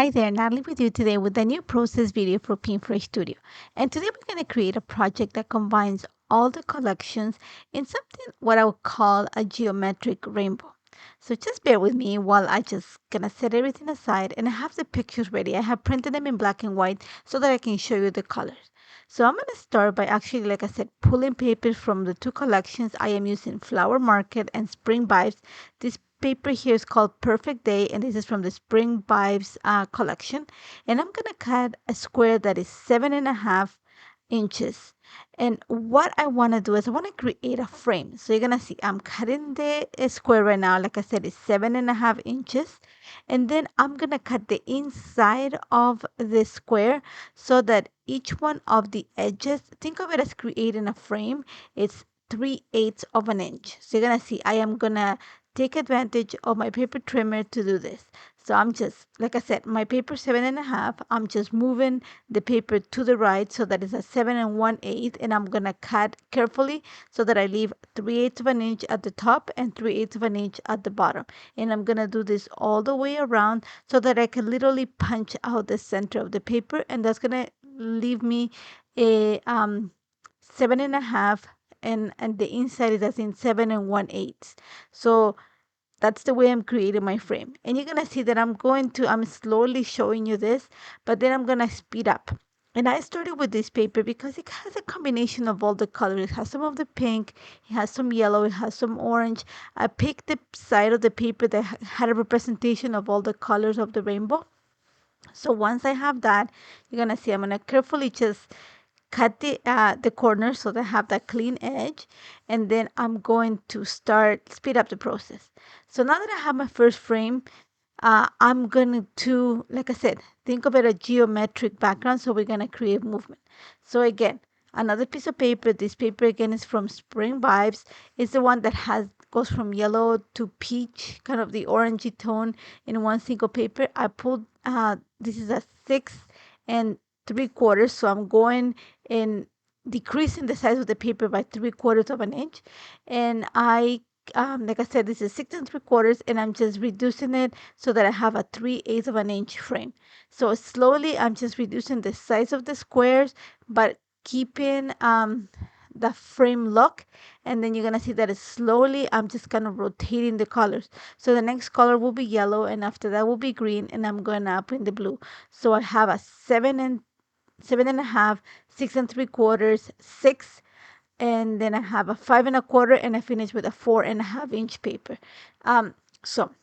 Hi there, Natalie with you today with a new process video for Pinterest Studio. And today we're going to create a project that combines all the collections in something what I would call a geometric rainbow. So just bear with me while I just gonna set everything aside and I have the pictures ready. I have printed them in black and white so that I can show you the colors. So I'm gonna start by actually, like I said, pulling papers from the two collections. I am using Flower Market and Spring Vibes. This paper here is called Perfect Day, and this is from the Spring Vibes collection. And I'm gonna cut a square that is 7.5 inches. And what I want to do is I want to create a frame. So you're gonna see I'm cutting the square right now. Like I said, it's 7.5 inches, and then I'm gonna cut the inside of the square so that each one of the edges, think of it as creating a frame. It's 3/8 of an inch. So you're gonna see I am gonna take advantage of my paper trimmer to do this. So I'm just, like I said, my paper 7.5. I'm just moving the paper to the right so that it's a 7 1/8, and I'm gonna cut carefully so that I leave 3/8 of an inch at the top and 3/8 of an inch at the bottom. And I'm gonna do this all the way around so that I can literally punch out the center of the paper, and that's gonna leave me a 7.5, and the inside is as in 7 1/8. So that's the way I'm creating my frame. And you're gonna see that I'm slowly showing you this, but then I'm gonna speed up. And I started with this paper because it has a combination of all the colors. It has some of the pink, it has some yellow, it has some orange. I picked the side of the paper that had a representation of all the colors of the rainbow. So once I have that, you're gonna see I'm gonna carefully just cut the corners so they have that clean edge, and then I'm going to start speed up the process. So now that I have my first frame, I'm going to, like I said, think of it a geometric background. So we're going to create movement. So again, another piece of paper. This paper again is from Spring Vibes. It's the one that goes from yellow to peach, kind of the orangey tone in one single paper. I pulled this is a 6 3/4, so I'm going in decreasing the size of the paper by 3/4 of an inch, and like I said, this is 6 3/4, and I'm just reducing it so that I have a 3/8 of an inch frame. So slowly, I'm just reducing the size of the squares, but keeping the frame look. And then you're gonna see that slowly I'm just kind of rotating the colors. So the next color will be yellow, and after that will be green, and I'm gonna print the blue. So I have a 7.5, 6 3/4, 6, and then I have a 5 1/4, and I finish with a 4.5 inch paper. So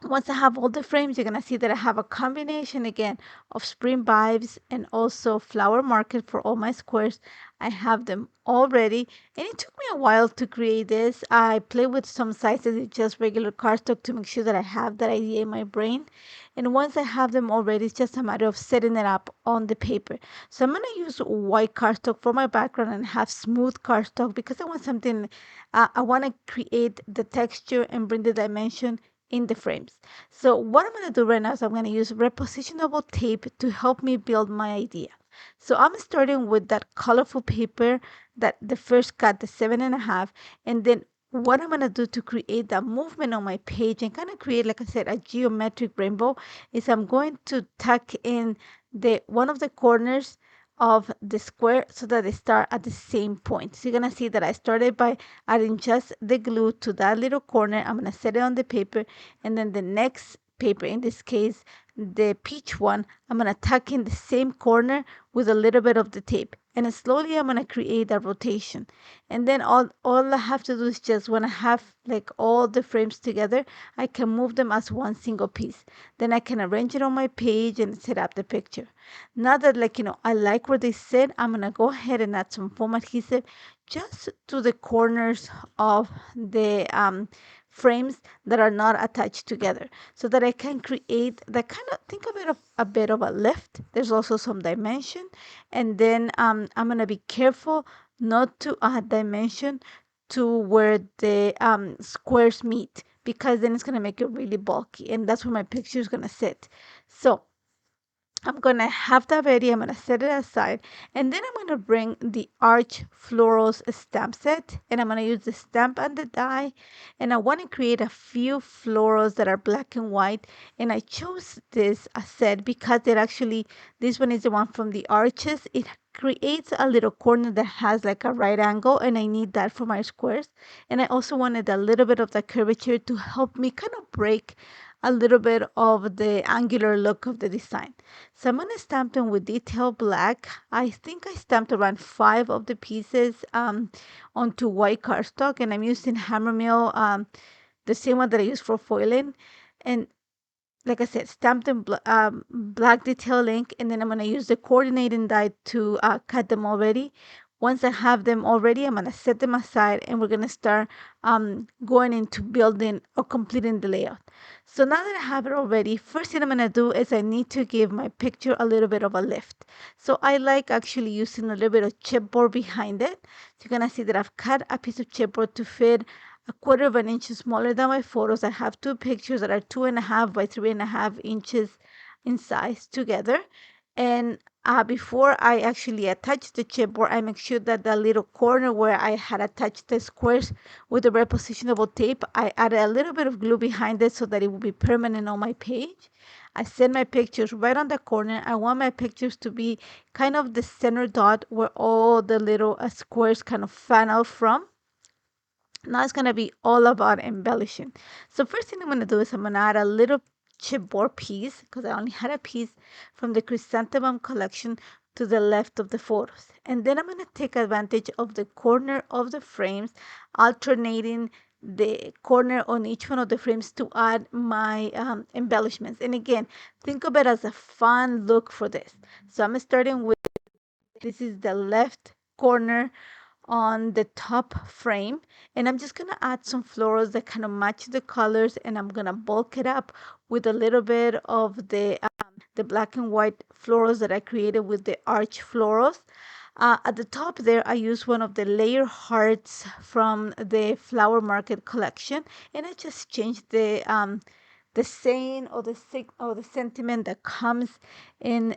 once I have all the frames, you're gonna see that I have a combination again of Spring Vibes and also Flower Market for all my squares. I have them all ready, and it took me a while to create this. I play with some sizes with just regular cardstock to make sure that I have that idea in my brain. And once I have them all ready, it's just a matter of setting it up on the paper. So I'm gonna use white cardstock for my background and have smooth cardstock because I want something. I want to create the texture and bring the dimension in the frames. So what I'm going to do right now is I'm going to use repositionable tape to help me build my idea. So I'm starting with that colorful paper that the first cut, the 7.5, and then what I'm going to do to create that movement on my page and kind of create, like I said, a geometric rainbow is I'm going to tuck in the one of the corners of the square so that they start at the same point. So you're gonna see that I started by adding just the glue to that little corner. I'm gonna set it on the paper, and then the next paper, in this case the peach one, I'm gonna tuck in the same corner with a little bit of the tape, and then slowly I'm gonna create that rotation. And then all I have to do is just when I have like all the frames together, I can move them as one single piece. Then I can arrange it on my page and set up the picture. Now that, like, I like where they sit, I'm gonna go ahead and add some foam adhesive just to the corners of the frames that are not attached together so that I can create that kind of, think of it of a bit of a lift. There's also some dimension, and then I'm gonna be careful not to add dimension to where the squares meet, because then it's gonna make it really bulky, and that's where my picture is gonna sit. So I'm gonna have that ready. I'm gonna set it aside, and then I'm gonna bring the Arch Florals stamp set, and I'm gonna use the stamp and the die, and I want to create a few florals that are black and white. And I chose this set because it actually, this one is the one from the arches. It creates a little corner that has like a right angle, and I need that for my squares. And I also wanted a little bit of the curvature to help me kind of break a little bit of the angular look of the design. So I'm gonna stamp them with detail black. I think I stamped around 5 of the pieces onto white cardstock, and I'm using hammer mill, the same one that I use for foiling. And like I said, stamped in black detail ink, and then I'm gonna use the coordinating die to cut them already. Once I have them already, I'm gonna set them aside, and we're gonna start going into building or completing the layout. So now that I have it already, first thing I'm gonna do is I need to give my picture a little bit of a lift. So I like actually using a little bit of chipboard behind it. So you're gonna see that I've cut a piece of chipboard to fit a quarter of an inch smaller than my photos. I have 2 pictures that are 2.5 by 3.5 inches in size together. And before I actually attach the chipboard, I make sure that the little corner where I had attached the squares with the repositionable tape, I added a little bit of glue behind it so that it will be permanent on my page. I set my pictures right on the corner. I want my pictures to be kind of the center dot where all the little squares kind of fan out from. Now it's going to be all about embellishing. So first thing I'm going to do is I'm going to add a little chipboard piece, because I only had a piece from the chrysanthemum collection, to the left of the photos. And then I'm going to take advantage of the corner of the frames, alternating the corner on each one of the frames to add my embellishments. And again, think of it as a fun look for this. So I'm starting with, this is the left corner on the top frame, and I'm just gonna add some florals that kind of match the colors, and I'm gonna bulk it up with a little bit of the black and white florals that I created with the Arch Florals. At the top there, I use one of the layer hearts from the Flower Market collection, and I just changed the saying or or the sentiment that comes in,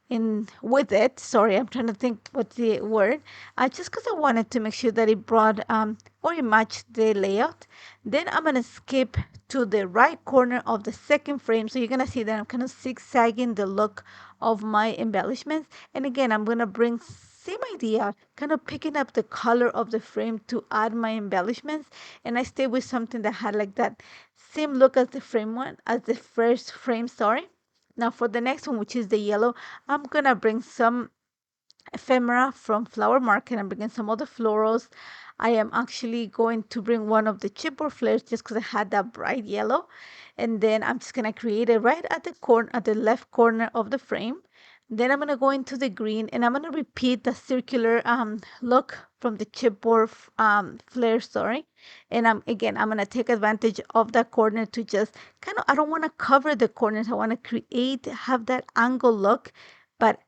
in with it. Sorry, I'm trying to think what's the word. Just because I wanted to make sure that it brought or it matched the layout. Then I'm gonna skip to the right corner of the second frame. So you're gonna see that I'm kind of zigzagging the look of my embellishments. And again, I'm gonna bring same idea, kind of picking up the color of the frame to add my embellishments. And I stay with something that had like that same look as the frame one, as the first frame, sorry. Now for the next one, which is the yellow, I'm gonna bring some ephemera from Flower Market. I'm bringing some other florals. I am actually going to bring one of the chipboard flares just because I had that bright yellow. And then I'm just gonna create it right at the corner, at the left corner of the frame. Then I'm gonna go into the green, and I'm gonna repeat the circular look from the chipboard flare, sorry. And I'm gonna take advantage of that corner to just kind of, I don't want to cover the corners. I want to have that angle look, but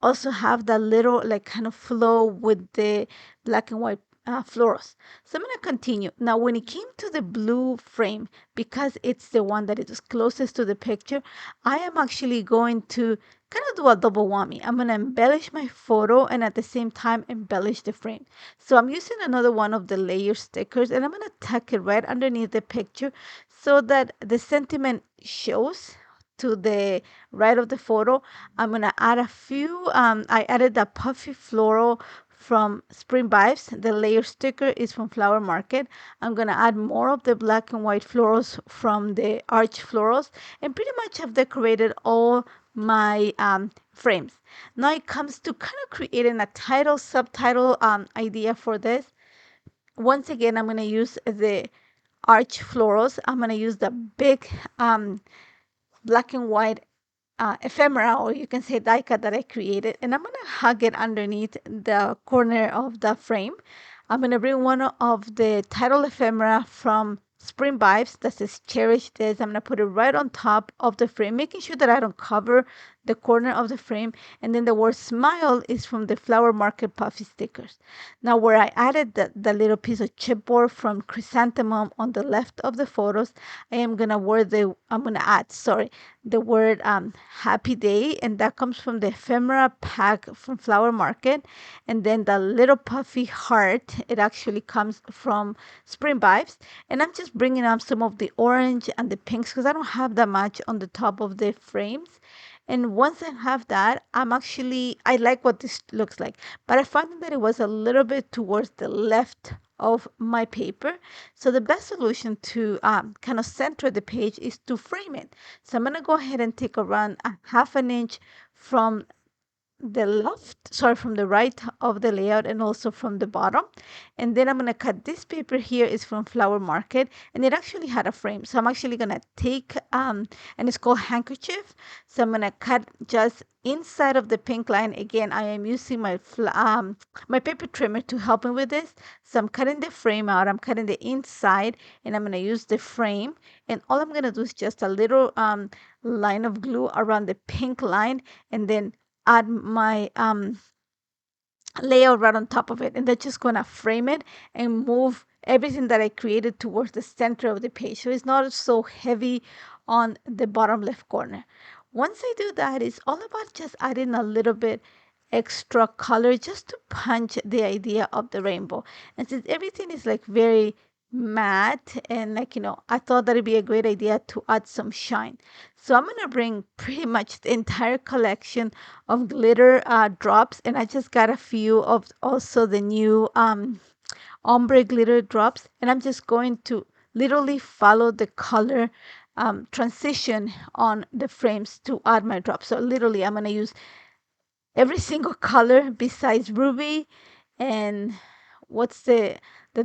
also have that little like kind of flow with the black and white florals. So I'm going to continue. Now, when it came to the blue frame, because it's the one that is closest to the picture, I am actually going to kind of do a double whammy. I'm going to embellish my photo and at the same time embellish the frame. So I'm using another one of the layer stickers, and I'm going to tuck it right underneath the picture so that the sentiment shows to the right of the photo. I'm gonna add a few. I added the puffy floral from Spring Vibes. The layer sticker is from Flower Market. I'm gonna add more of the black and white florals from the Arch Florals, and pretty much have decorated all my frames. Now it comes to kind of creating a title, subtitle idea for this. Once again, I'm gonna use the Arch Florals. I'm gonna use the big black and white ephemera, or you can say die cut, that I created, and I'm gonna hug it underneath the corner of the frame. I'm gonna bring one of the title ephemera from Spring Vibes that says cherish this. I'm gonna put it right on top of the frame, making sure that I don't cover the corner of the frame, and then the word smile is from the Flower Market puffy stickers. Now where I added the little piece of chipboard from chrysanthemum on the left of the photos, I'm gonna add, sorry, the word happy day, and that comes from the ephemera pack from Flower Market. And then the little puffy heart, it actually comes from Spring Vibes. And I'm just bringing up some of the orange and the pinks because I don't have that much on the top of the frames. And once I have that, I like what this looks like, but I found that it was a little bit towards the left of my paper. So the best solution to kind of center the page is to frame it. So I'm going to go ahead and take around a half an inch from from the right of the layout and also from the bottom. And then I'm going to cut this paper here is from Flower Market, and it actually had a frame. So I'm actually going to take, and it's called handkerchief. So I'm going to cut just inside of the pink line. Again, I am using my paper trimmer to help me with this. So I'm cutting the frame out, I'm cutting the inside, and I'm going to use the frame. And all I'm going to do is just a little line of glue around the pink line, and then add my layout right on top of it, and that's just gonna frame it and move everything that I created towards the center of the page, so it's not so heavy on the bottom left corner. Once I do that, it's all about just adding a little bit extra color just to punch the idea of the rainbow. And since everything is like very matte, and I thought that it'd be a great idea to add some shine. So I'm gonna bring pretty much the entire collection of glitter drops, and I just got a few of also the new ombre glitter drops, and I'm just going to literally follow the color transition on the frames to add my drops. So literally I'm gonna use every single color besides ruby and what's the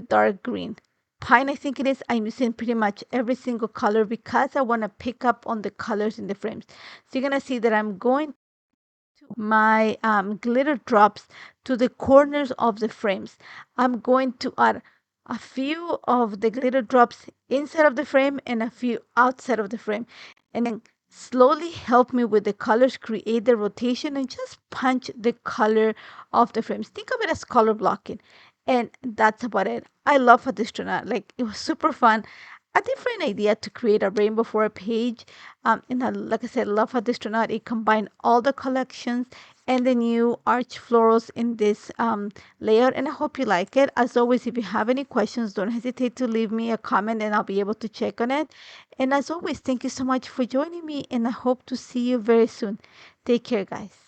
dark green, pine, I think it is. I'm using pretty much every single color because I want to pick up on the colors in the frames. So you're gonna see that I'm going to my glitter drops to the corners of the frames. I'm going to add a few of the glitter drops inside of the frame and a few outside of the frame, and then slowly help me with the colors, create the rotation, and just punch the color of the frames. Think of it as color blocking. And that's about it. I love how this turned out. Like, it was super fun. A different idea to create a rainbow for a page. And like I said, love how this turned out. It combined all the collections and the new Arch Florals in this layout. And I hope you like it. As always, if you have any questions, don't hesitate to leave me a comment and I'll be able to check on it. And as always, thank you so much for joining me, and I hope to see you very soon. Take care, guys.